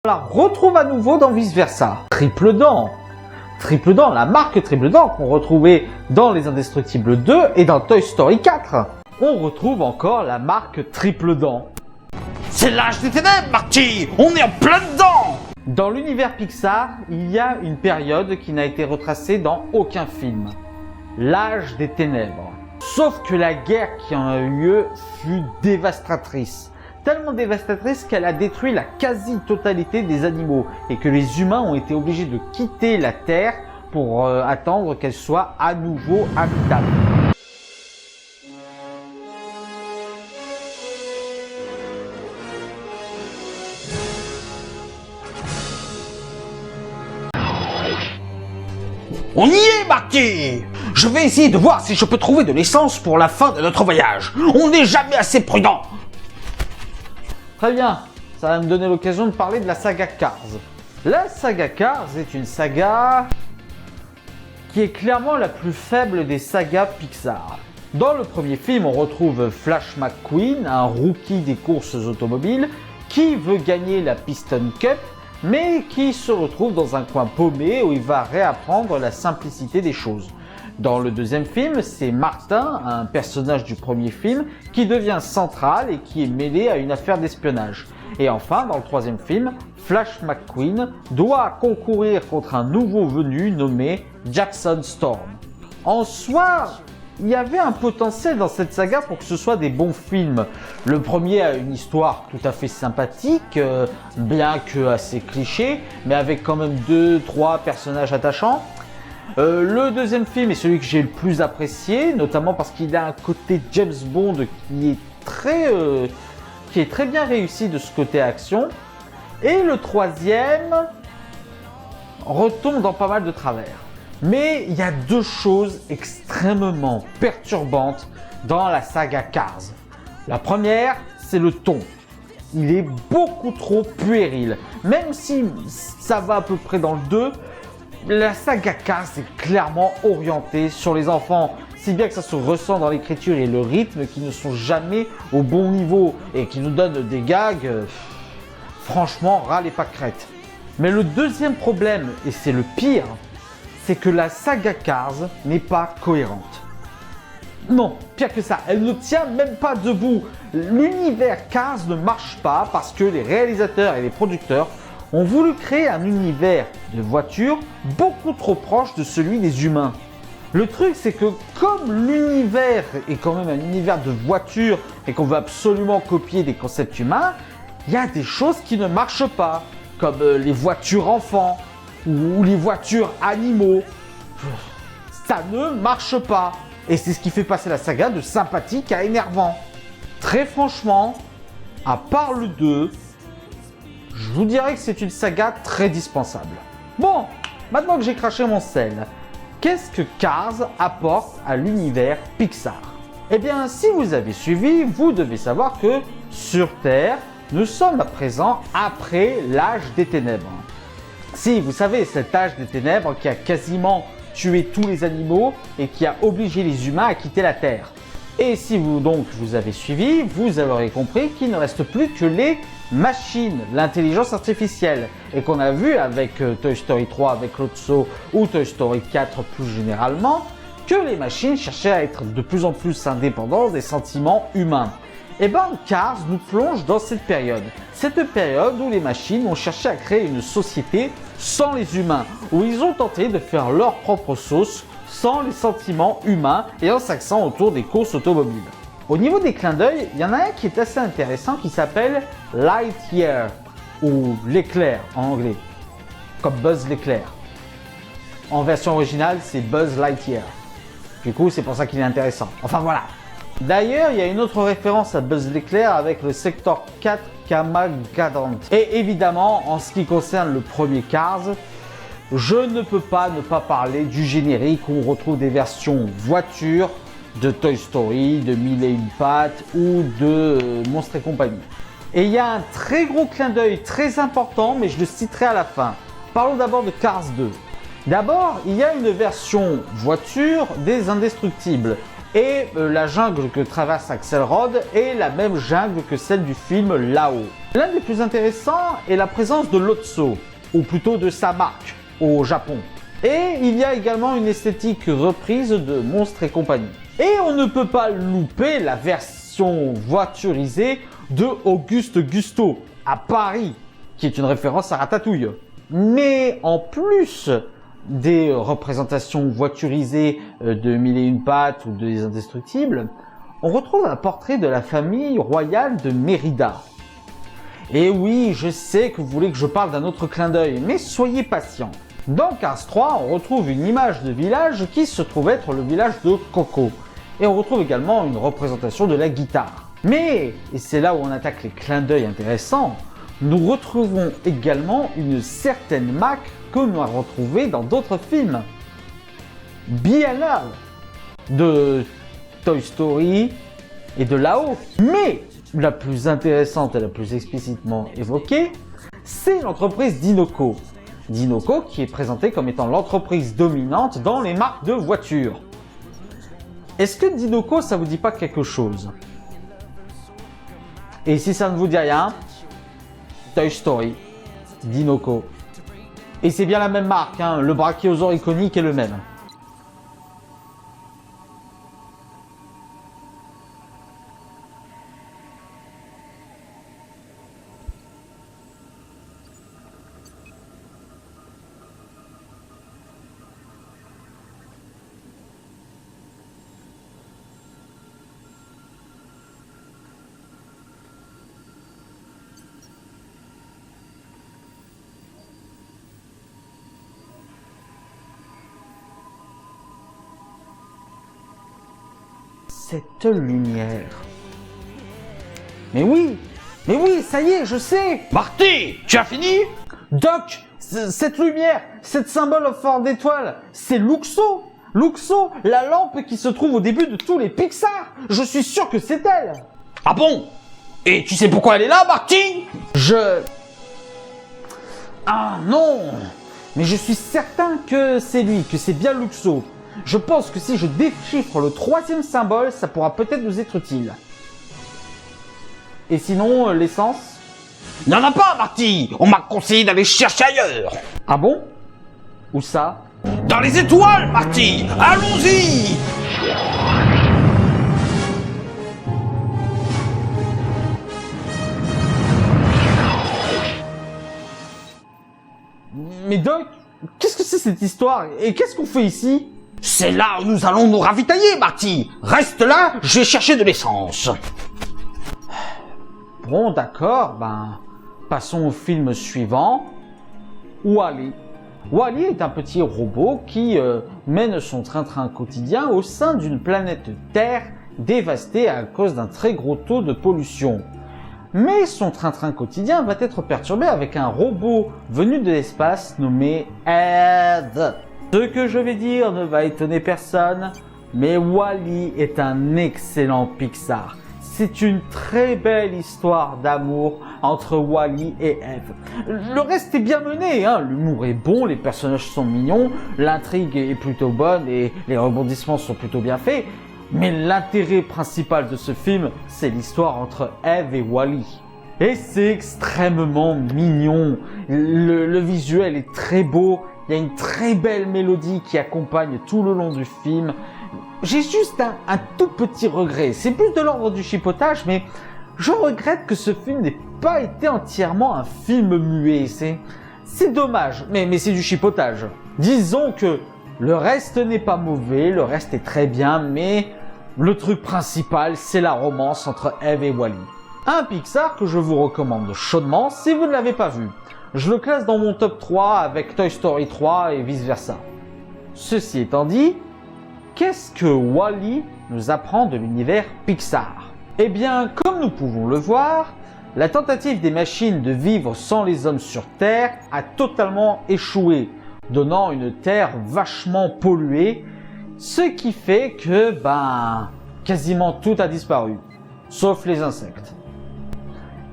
On la retrouve à nouveau dans Vice Versa. Triple Dent, la marque Triple Dent qu'on retrouvait dans Les Indestructibles 2 et dans Toy Story 4. On retrouve encore la marque Triple Dent. C'est l'âge des ténèbres, Marty! On est en plein dedans! Dans l'univers Pixar, il y a une période qui n'a été retracée dans aucun film. L'âge des ténèbres. Sauf que la guerre qui en a eu lieu fut dévastatrice. Tellement dévastatrice qu'elle a détruit la quasi-totalité des animaux et que les humains ont été obligés de quitter la Terre pour attendre qu'elle soit à nouveau habitable. On y est, Marty! Je vais essayer de voir si je peux trouver de l'essence pour la fin de notre voyage. On n'est jamais assez prudent. Très bien, ça va me donner l'occasion de parler de la saga Cars. La saga Cars est une saga qui est clairement la plus faible des sagas Pixar. Dans le premier film, on retrouve Flash McQueen, un rookie des courses automobiles, qui veut gagner la Piston Cup, mais qui se retrouve dans un coin paumé où il va réapprendre la simplicité des choses. Dans le deuxième film, c'est Martin, un personnage du premier film, qui devient central et qui est mêlé à une affaire d'espionnage. Et enfin, dans le troisième film, Flash McQueen doit concourir contre un nouveau venu nommé Jackson Storm. En soi, il y avait un potentiel dans cette saga pour que ce soit des bons films. Le premier a une histoire tout à fait sympathique, bien que assez cliché, mais avec quand même 2-3 personnages attachants. Le deuxième film est celui que j'ai le plus apprécié, notamment parce qu'il a un côté James Bond qui est très bien réussi de ce côté action. Et le troisième retombe dans pas mal de travers. Mais il y a deux choses extrêmement perturbantes dans la saga Cars. La première, c'est le ton. Il est beaucoup trop puéril. Même si ça va à peu près dans le 2, la saga Cars est clairement orientée sur les enfants, si bien que ça se ressent dans l'écriture et le rythme qui ne sont jamais au bon niveau et qui nous donnent des gags, franchement, ras les pâquerettes. Mais le deuxième problème, et c'est le pire, c'est que la saga Cars n'est pas cohérente. Non, pire que ça, elle ne tient même pas debout. L'univers Cars ne marche pas parce que les réalisateurs et les producteurs ont voulu créer un univers de voitures beaucoup trop proche de celui des humains. Le truc, c'est que comme l'univers est quand même un univers de voitures et qu'on veut absolument copier des concepts humains, il y a des choses qui ne marchent pas, comme les voitures enfants ou les voitures animaux. Ça ne marche pas. Et c'est ce qui fait passer la saga de sympathique à énervant. Très franchement, à part le 2, je vous dirais que c'est une saga très dispensable. Bon, maintenant que j'ai craché mon sel, qu'est-ce que Cars apporte à l'univers Pixar? Eh bien, si vous avez suivi, vous devez savoir que sur Terre, nous sommes à présent après l'âge des ténèbres. Si, vous savez, cet âge des ténèbres qui a quasiment tué tous les animaux et qui a obligé les humains à quitter la Terre. Et si vous avez suivi, vous aurez compris qu'il ne reste plus que les machines, l'intelligence artificielle, et qu'on a vu avec Toy Story 3 avec Lotso ou Toy Story 4 plus généralement, que les machines cherchaient à être de plus en plus indépendantes des sentiments humains. Et bien Cars nous plonge dans cette période où les machines ont cherché à créer une société sans les humains, où ils ont tenté de faire leur propre sauce sans les sentiments humains et en s'axant autour des courses automobiles. Au niveau des clins d'œil, il y en a un qui est assez intéressant qui s'appelle Lightyear, ou l'éclair en anglais, comme Buzz l'éclair. En version originale, c'est Buzz Lightyear. Du coup, c'est pour ça qu'il est intéressant. Enfin voilà. D'ailleurs, il y a une autre référence à Buzz l'éclair avec le Sector 4 Kamagadant. Et évidemment, en ce qui concerne le premier Cars, je ne peux pas ne pas parler du générique où on retrouve des versions voitures de Toy Story, de Mille et une pattes ou de Monstres et compagnie. Et il y a un très gros clin d'œil très important, mais je le citerai à la fin. Parlons d'abord de Cars 2. D'abord, il y a une version voiture des Indestructibles. Et la jungle que traverse Axelrod est la même jungle que celle du film Là-haut. L'un des plus intéressants est la présence de Lotso, ou plutôt de sa marque, au Japon. Et il y a également une esthétique reprise de Monstres et compagnie. Et on ne peut pas louper la version voiturisée de Auguste Gusto, à Paris, qui est une référence à Ratatouille. Mais en plus des représentations voiturisées de Mille et une pattes ou des Indestructibles, on retrouve un portrait de la famille royale de Mérida. Et oui, je sais que vous voulez que je parle d'un autre clin d'œil, mais soyez patient. Dans Cars 3, on retrouve une image de village qui se trouve être le village de Coco. Et on retrouve également une représentation de la guitare. Mais, et c'est là où on attaque les clins d'œil intéressants, nous retrouvons également une certaine Mac que l'on a retrouvée dans d'autres films. Biennale de Toy Story et de là-haut. Mais la plus intéressante et la plus explicitement évoquée, c'est l'entreprise Dinoco. Dinoco qui est présentée comme étant l'entreprise dominante dans les marques de voitures. Est-ce que Dinoco, ça vous dit pas quelque chose? Et si ça ne vous dit rien, Toy Story, Dinoco. Et c'est bien la même marque, hein, le brachiosaure iconique est le même. Cette lumière. Mais oui, ça y est, je sais. Marty, tu as fini? Doc, cette lumière, cette symbole en forme d'étoile, c'est Luxo. Luxo, la lampe qui se trouve au début de tous les Pixar. Je suis sûr que c'est elle. Ah bon? Et tu sais pourquoi elle est là, Marty? Ah non. Mais je suis certain que c'est lui, que c'est bien Luxo. Je pense que si je déchiffre le troisième symbole, ça pourra peut-être nous être utile. Et sinon, l'essence? Il n'y en a pas, Marty. On m'a conseillé d'aller chercher ailleurs. Ah bon? Où ça? Dans les étoiles, Marty. Allons-y. Mais Doc, qu'est-ce que c'est cette histoire? Et qu'est-ce qu'on fait ici? C'est là où nous allons nous ravitailler, Marty. Reste là, je vais chercher de l'essence. Bon, d'accord, passons au film suivant. Wall-E. Wall-E est un petit robot qui mène son train-train quotidien au sein d'une planète Terre dévastée à cause d'un très gros taux de pollution. Mais son train-train quotidien va être perturbé avec un robot venu de l'espace nommé Ed. Ce que je vais dire ne va étonner personne, mais Wall-E est un excellent Pixar. C'est une très belle histoire d'amour entre Wall-E et Eve. Le reste est bien mené, hein. L'humour est bon, les personnages sont mignons, l'intrigue est plutôt bonne et les rebondissements sont plutôt bien faits. Mais l'intérêt principal de ce film, c'est l'histoire entre Eve et Wall-E. Et c'est extrêmement mignon. Le visuel est très beau. Il y a une très belle mélodie qui accompagne tout le long du film. J'ai juste un tout petit regret. C'est plus de l'ordre du chipotage, mais je regrette que ce film n'ait pas été entièrement un film muet. C'est dommage, mais c'est du chipotage. Disons que le reste n'est pas mauvais, le reste est très bien, mais le truc principal, c'est la romance entre Eve et Wall-E. Un Pixar que je vous recommande chaudement si vous ne l'avez pas vu. Je le classe dans mon top 3 avec Toy Story 3 et vice versa. Ceci étant dit, qu'est-ce que Wall-E nous apprend de l'univers Pixar? Eh bien, comme nous pouvons le voir, la tentative des machines de vivre sans les hommes sur Terre a totalement échoué, donnant une Terre vachement polluée, ce qui fait que, quasiment tout a disparu, sauf les insectes.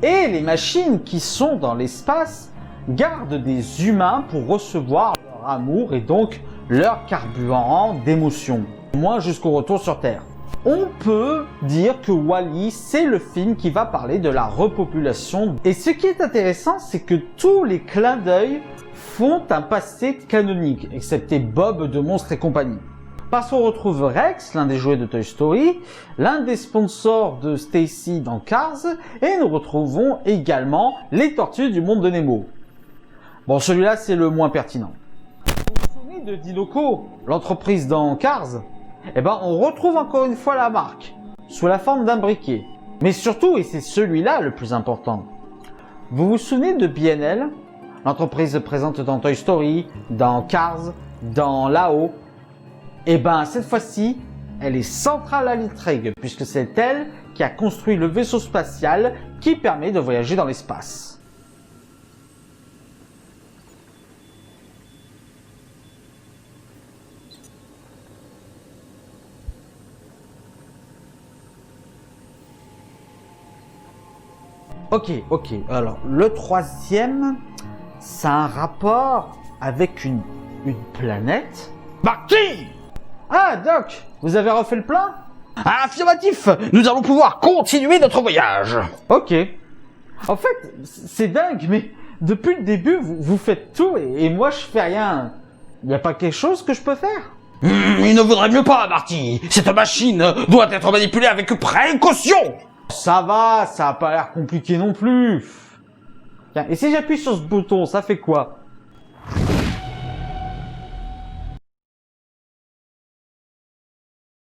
Et les machines qui sont dans l'espace gardent des humains pour recevoir leur amour et donc leur carburant d'émotions, au moins jusqu'au retour sur Terre. On peut dire que Wall-E, c'est le film qui va parler de la repopulation. Et ce qui est intéressant, c'est que tous les clins d'œil font un passé canonique, excepté Bob de Monstres et compagnie. Parce qu'on retrouve Rex, l'un des jouets de Toy Story, l'un des sponsors de Stacy dans Cars, et nous retrouvons également les tortues du monde de Nemo. Bon, celui-là, c'est le moins pertinent. Vous vous souvenez de Dinoco, l'entreprise dans Cars? Eh ben, on retrouve encore une fois la marque, sous la forme d'un briquet. Mais surtout, et c'est celui-là le plus important, vous vous souvenez de B&L, l'entreprise présente dans Toy Story, dans Cars, dans Lao? Eh ben, cette fois-ci, elle est centrale à l'intrigue, puisque c'est elle qui a construit le vaisseau spatial qui permet de voyager dans l'espace. Ok. Alors, le troisième, ça a un rapport avec une planète. Marty! Ah, Doc, vous avez refait le plein? Affirmatif! Nous allons pouvoir continuer notre voyage! Ok. En fait, c'est dingue, mais depuis le début, vous faites tout et moi je fais rien. Y a pas quelque chose que je peux faire? Il ne vaudrait mieux pas, Marty! Cette machine doit être manipulée avec précaution! Ça va, ça a pas l'air compliqué non plus. Tiens, et si j'appuie sur ce bouton, ça fait quoi?